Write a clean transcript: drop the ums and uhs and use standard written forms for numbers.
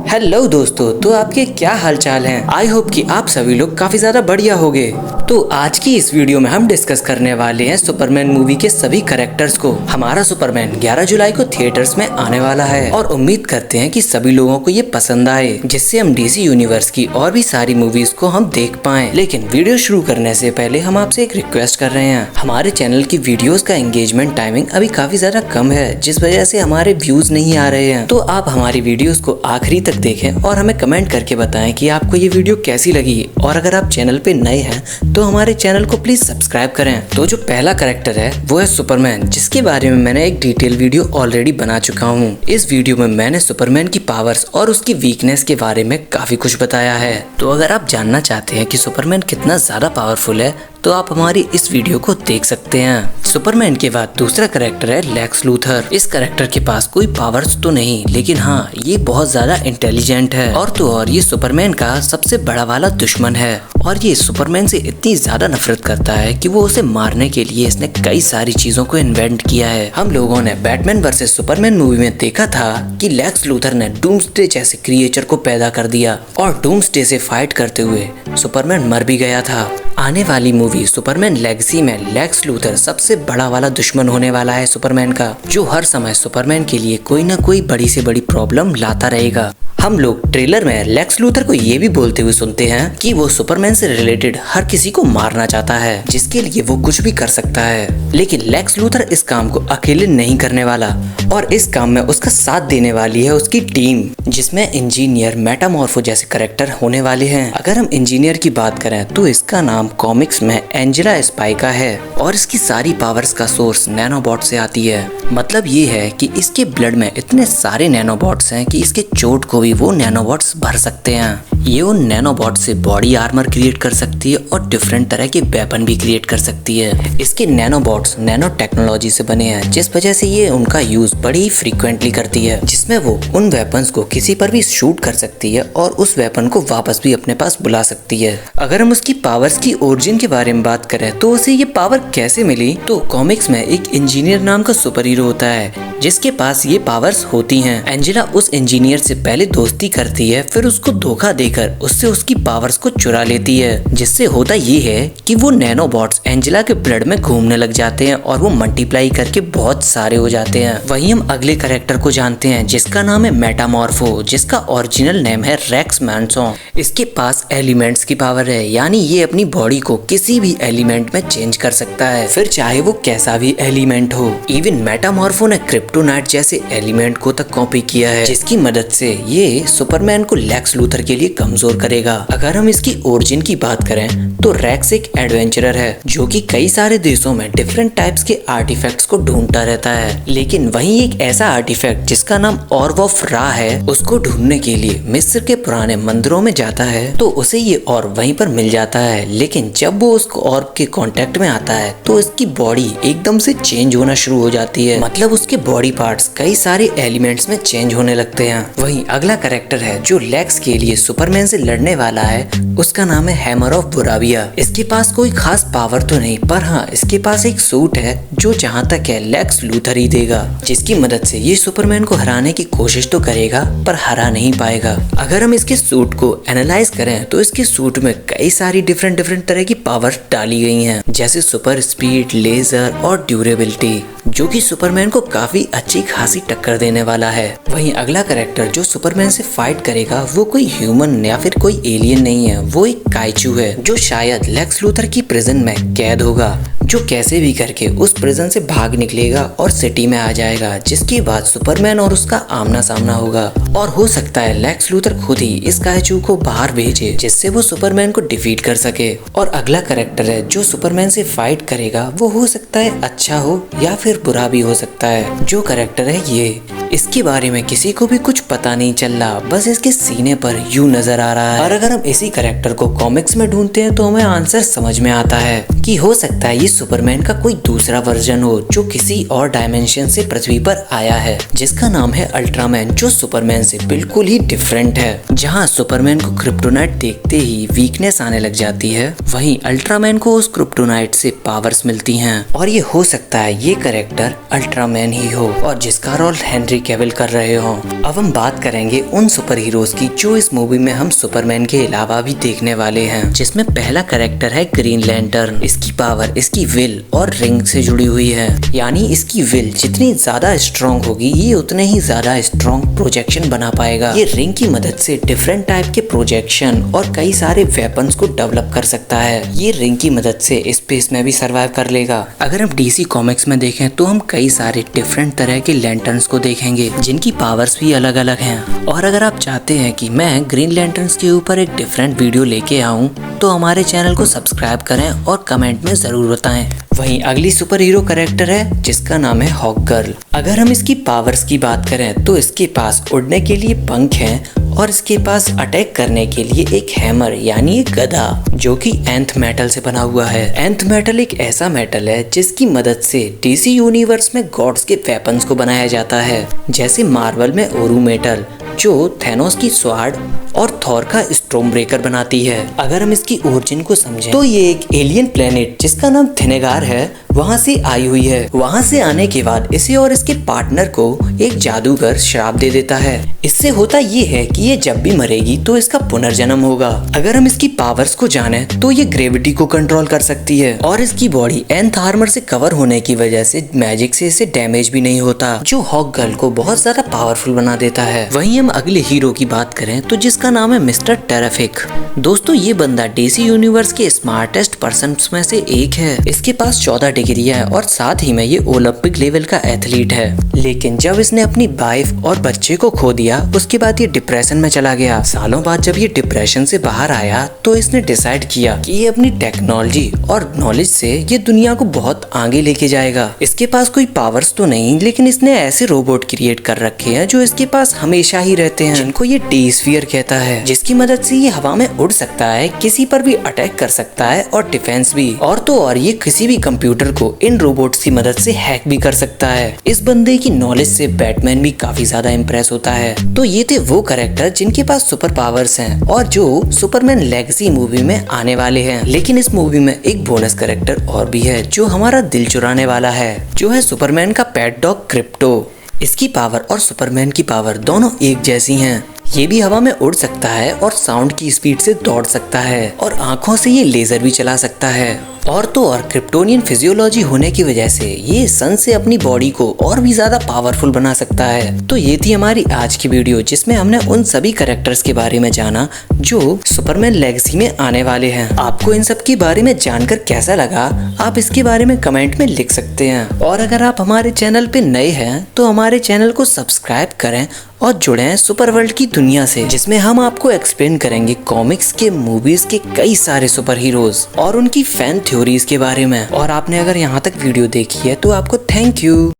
Hello दोस्तों, तो आपके क्या हाल चाल हैं? आई होप कि आप सभी लोग काफी ज्यादा बढ़िया होंगे। तो आज की इस वीडियो में हम डिस्कस करने वाले हैं सुपरमैन मूवी के सभी कैरेक्टर्स को। हमारा सुपरमैन 11 जुलाई को थिएटर्स में आने वाला है और उम्मीद करते हैं कि सभी लोगों को ये पसंद आए, जिससे हम डीसी यूनिवर्स की और भी सारी मूवीज को हम देख पाएं। लेकिन वीडियो शुरू करने से पहले हम आपसे एक रिक्वेस्ट कर रहे हैं। हमारे चैनल की वीडियोस का एंगेजमेंट टाइमिंग अभी काफी ज्यादा कम है, जिस वजह से हमारे व्यूज नहीं आ रहे हैं। तो आप हमारी वीडियोस को आखिरी तक देखें और हमें कमेंट करके बताएं कि आपको ये वीडियो कैसी लगी। और अगर आप चैनल पे नए हैं तो हमारे चैनल को प्लीज सब्सक्राइब करें। तो जो पहला कैरेक्टर है वो है सुपरमैन, जिसके बारे में मैंने एक डिटेल वीडियो ऑलरेडी बना चुका हूँ। इस वीडियो में मैंने सुपरमैन की पावर्स और उसकी वीकनेस के बारे में काफी कुछ बताया है। तो अगर आप जानना चाहते हैं कि सुपरमैन कितना ज्यादा पावरफुल है तो आप हमारी इस वीडियो को देख सकते हैं। सुपरमैन के बाद दूसरा कैरेक्टर है लेक्स लूथर। इस कैरेक्टर के पास कोई पावर्स तो नहीं, लेकिन हाँ, ये बहुत ज्यादा इंटेलिजेंट है और तो और ये सुपरमैन का सबसे बड़ा वाला दुश्मन है। और ये सुपरमैन से इतनी ज्यादा नफरत करता है कि वो उसे मारने के लिए इसने कई सारी चीजों को इन्वेंट किया है। हम लोगों ने बैटमैन वर्सेस सुपरमैन मूवी में देखा था कि लेक्स लूथर ने डूम्सडे जैसे क्रिएचर को पैदा कर दिया और डूम्सडे से फाइट करते हुए सुपरमैन मर भी गया था। आने वाली मूवी सुपरमैन लेगेसी में लेक्स लूथर सबसे बड़ा वाला दुश्मन होने वाला है सुपरमैन का, जो हर समय सुपरमैन के लिए कोई ना कोई बड़ी से बड़ी प्रॉब्लम लाता रहेगा। हम लोग ट्रेलर में लेक्स लूथर को ये भी बोलते हुए सुनते हैं कि वो सुपरमैन से रिलेटेड हर किसी को मारना चाहता है, जिसके लिए वो कुछ भी कर सकता है। लेकिन लेक्स लूथर इस काम को अकेले नहीं करने वाला और इस काम में उसका साथ देने वाली है उसकी टीम, जिसमें इंजीनियर, मेटामॉर्फो जैसे कैरेक्टर होने वाले हैं। अगर हम इंजीनियर की बात करें तो इसका नाम कॉमिक्स में एंजेला स्पाइका है और इसकी सारी पावर्स का सोर्स नैनोबॉट से आती है। मतलब ये है कि इसके ब्लड में इतने सारे नैनोबॉट्स हैं कि इसके चोट को भी वो नैनोबॉट्स भर सकते हैं। ये उन नैनोबॉट से बॉडी आर्मर क्रिएट कर सकती है और डिफरेंट तरह के वेपन भी क्रिएट कर सकती है। इसके नैनोबॉट्स नैनो टेक्नोलॉजी से बने हैं, जिस वजह से ये उनका यूज बड़ी ही फ्रीक्वेंटली करती है, जिसमें वो उन वेपन्स को किसी पर भी शूट कर सकती है और उस वेपन को वापस भी अपने पास बुला सकती है। अगर हम उसकी पावर्स की ओरिजिन के बारे में बात करें तो उसे ये पावर कैसे मिली, तो कॉमिक्स में एक इंजीनियर नाम का सुपर हीरो होता है जिसके पास ये पावर्स होती हैं। एंजेला उस इंजीनियर से पहले दोस्ती करती है, फिर उसको धोखा देकर उससे उसकी पावर्स को चुरा लेती है, जिससे होता ये है कि वो नैनोबॉट्स एंजेला के ब्लड में घूमने लग जाते हैं और वो मल्टीप्लाई करके बहुत सारे हो जाते हैं। वहीं हम अगले कैरेक्टर को जानते हैं जिसका नाम है मेटामॉर्फो, जिसका ओरिजिनल नेम है रेक्स मैनसॉन। इसके पास एलिमेंट्स की पावर है, यानी ये अपनी बॉडी को किसी भी एलिमेंट में चेंज कर सकता है, फिर चाहे वो कैसा भी एलिमेंट हो। इवन मेटामॉर्फो ने क्रिप्टोनाइट जैसे एलिमेंट को तक कॉपी किया है, जिसकी मदद से ये सुपरमैन को लेक्स लूथर के लिए कमजोर करेगा। अगर हम इसकी ओरिजिन की बात करें तो रेक्स एक एडवेंचरर है जो कि कई सारे देशों में डिफरेंट टाइप्स के आर्टिफैक्ट्स को ढूंढता रहता है, लेकिन वहीं एक ऐसा आर्टिफैक्ट जिसका नाम ऑर्ब ऑफ रा है, उसको ढूंढने के लिए मिस्र के पुराने मंदिरों में जाता है तो उसे ये ऑर्ब वहीं पर मिल जाता है। लेकिन जब वो उस ऑर्ब के कांटेक्ट में आता है तो इसकी बॉडी एकदम से चेंज होना शुरू हो जाती है, मतलब उसके बॉडी पार्ट्स कई सारे एलिमेंट्स में चेंज होने लगते हैं। वहीं अगला कैरेक्टर है जो लेक्स के लिए सुपरमैन से लड़ने वाला है, उसका नाम है हैमर ऑफ बुराविया। इसके पास कोई खास पावर तो नहीं, पर हाँ, इसके पास एक सूट है जो जहाँ तक है लेक्स लूथर ही देगा, जिसकी मदद से ये सुपरमैन को हराने की कोशिश तो करेगा पर हरा नहीं पाएगा। अगर हम इसके सूट को एनालाइज करें तो इसके सूट में कई सारी डिफरेंट तरह की पावर डाली गई हैं, जैसे सुपर स्पीड, लेजर और ड्यूरेबिलिटी, जो कि सुपरमैन को काफी अच्छी खासी टक्कर देने वाला है। वहीं अगला कैरेक्टर जो सुपरमैन से फाइट करेगा वो कोई ह्यूमन या फिर कोई एलियन नहीं है, वो एक काइचू है जो शायद लेक्स लूथर की प्रिजन में कैद होगा, जो कैसे भी करके उस प्रिजन से भाग निकलेगा और सिटी में आ जाएगा, जिसके बाद सुपरमैन और उसका आमना सामना होगा। और हो सकता है लेक्स लूथर खुद ही इस काइचू को बाहर भेजे, जिससे वो सुपरमैन को डिफीट कर सके। और अगला कैरेक्टर है जो सुपरमैन से फाइट करेगा, वो हो सकता है अच्छा हो या फिर बुरा भी हो सकता है। जो कैरेक्टर है ये, इसके बारे में किसी को भी कुछ पता नहीं चल रहा, बस इसके सीने पर यू नजर आ रहा है। और अगर हम इसी कैरेक्टर को कॉमिक्स में ढूंढते हैं तो हमें आंसर समझ में आता है कि हो सकता है ये सुपरमैन का कोई दूसरा वर्जन हो जो किसी और डायमेंशन से पृथ्वी पर आया है, जिसका नाम है अल्ट्रामैन, जो सुपरमैन से बिल्कुल ही डिफरेंट है। जहाँ सुपरमैन को क्रिप्टोनाइट देखते ही वीकनेस आने लग जाती है, वहीं अल्ट्रामैन को उस क्रिप्टोनाइट से पावर्स मिलती हैं। और ये हो सकता है ये कैरेक्टर कैरेक्टर अल्ट्रामैन ही हो और जिसका रोल हेनरी कैविल कर रहे हो। अब हम बात करेंगे उन सुपर हीरोज की जो इस मूवी में हम सुपरमैन के अलावा भी देखने वाले हैं, जिसमें पहला कैरेक्टर है ग्रीन लैंटर्न। इसकी पावर इसकी विल और रिंग से जुड़ी हुई है, यानी इसकी विल जितनी ज्यादा स्ट्रॉन्ग होगी ये उतने ही ज्यादा स्ट्रॉन्ग प्रोजेक्शन बना पाएगा। ये रिंग की मदद से डिफरेंट टाइप के प्रोजेक्शन और कई सारे वेपन्स को डेवलप कर सकता है। ये रिंग की मदद से स्पेस में भी सर्वाइव कर लेगा। अगर हम डीसी कॉमिक्स में देखें तो हम कई सारे डिफरेंट तरह के लैंटर्न्स को देखेंगे जिनकी पावर्स भी अलग अलग हैं। और अगर आप चाहते हैं कि मैं ग्रीन लैंटर्न्स के ऊपर एक डिफरेंट वीडियो लेके आऊं तो हमारे चैनल को सब्सक्राइब करें और कमेंट में जरूर बताएं। वहीं अगली सुपर हीरो कैरेक्टर है जिसका नाम है हॉक गर्ल। अगर हम इसकी पावर्स की बात करें तो इसके पास उड़ने के लिए पंख हैं और इसके पास अटैक करने के लिए एक हैमर यानी एक गदा जो कि एंथ मेटल से बना हुआ है। एंथ मेटल एक ऐसा मेटल है जिसकी मदद से डीसी यूनिवर्स में गॉड्स के वेपन्स को बनाया जाता है, जैसे मार्वल में ओरू मेटल जो थेनोस की स्वार्ड और थॉर का स्टॉर्म ब्रेकर बनाती है। अगर हम इसकी ओरिजिन को समझें तो ये एक एलियन प्लेनेट जिसका नाम थेनेगार है वहाँ से आई हुई है। वहाँ से आने के बाद इसे और इसके पार्टनर को एक जादूगर श्राप दे देता है। इससे होता ये है कि ये जब भी मरेगी तो इसका पुनर्जन्म होगा। अगर हम इसकी पावर्स को जाने तो ये ग्रेविटी को कंट्रोल कर सकती है और इसकी बॉडी एंथ आर्मर से कवर होने की वजह से मैजिक से इसे डैमेज भी नहीं होता, जो हॉक गर्ल को बहुत ज्यादा पावरफुल बना देता है। वहीं हम अगले हीरो की बात करें तो जिसका नाम है मिस्टर टेरिफिक। दोस्तों ये बंदा डीसी यूनिवर्स के स्मार्टेस्ट पर्सन्स में से एक है। इसके पास 14 डिग्री है और साथ ही में ये ओलंपिक लेवल का एथलीट है। लेकिन जब इसने अपनी वाइफ और बच्चे को खो दिया उसके बाद ये डिप्रेशन में चला गया। सालों बाद जब ये डिप्रेशन से बाहर आया तो इसने डिसाइड किया कि ये अपनी टेक्नोलॉजी और नॉलेज से ये दुनिया को बहुत आगे लेके जाएगा। इसके पास कोई पावर्स तो नहीं, लेकिन इसने ऐसे रोबोट क्रिएट कर रखे हैं जो इसके पास हमेशा ही रहते हैं, जिनको ये डी-स्फीयर कहता है, जिसकी मदद से ये हवा में उड़ सकता है, किसी पर भी अटैक कर सकता है और डिफेंस भी। और तो और ये किसी भी कंप्यूटर को इन रोबोट्स की मदद से हैक भी कर सकता है। इस बंदे की नॉलेज से बैटमैन भी काफी ज्यादा इम्प्रेस होता है। तो ये थे वो कैरेक्टर जिनके पास सुपर पावर्स हैं और जो सुपरमैन लेगेसी मूवी में आने वाले हैं। लेकिन इस मूवी में एक बोनस कैरेक्टर और भी है जो हमारा दिल चुराने वाला है, जो है सुपरमैन का पेट डॉग क्रिप्टो। इसकी पावर और सुपरमैन की पावर दोनों एक जैसी हैं। ये भी हवा में उड़ सकता है और साउंड की स्पीड से दौड़ सकता है और आंखों से ये लेजर भी चला सकता है। और तो और क्रिप्टोनियन फिजियोलॉजी होने की वजह से ये सन से अपनी बॉडी को और भी ज्यादा पावरफुल बना सकता है। तो ये थी हमारी आज की वीडियो जिसमें हमने उन सभी कैरेक्टर्स के बारे में जाना जो सुपरमैन लेगेसी में आने वाले हैं। आपको इन सब के बारे में जानकर कैसा लगा आप इसके बारे में कमेंट में लिख सकते हैं। और अगर आप हमारे चैनल पे नए हैं तो हमारे चैनल को सब्सक्राइब करें और जुड़े हैं सुपर वर्ल्ड की दुनिया से, जिसमें हम आपको एक्सप्लेन करेंगे कॉमिक्स के, मूवीज के कई सारे सुपर हीरोज और उनकी फैन थ्योरीज के बारे में। और आपने अगर यहाँ तक वीडियो देखी है तो आपको थैंक यू।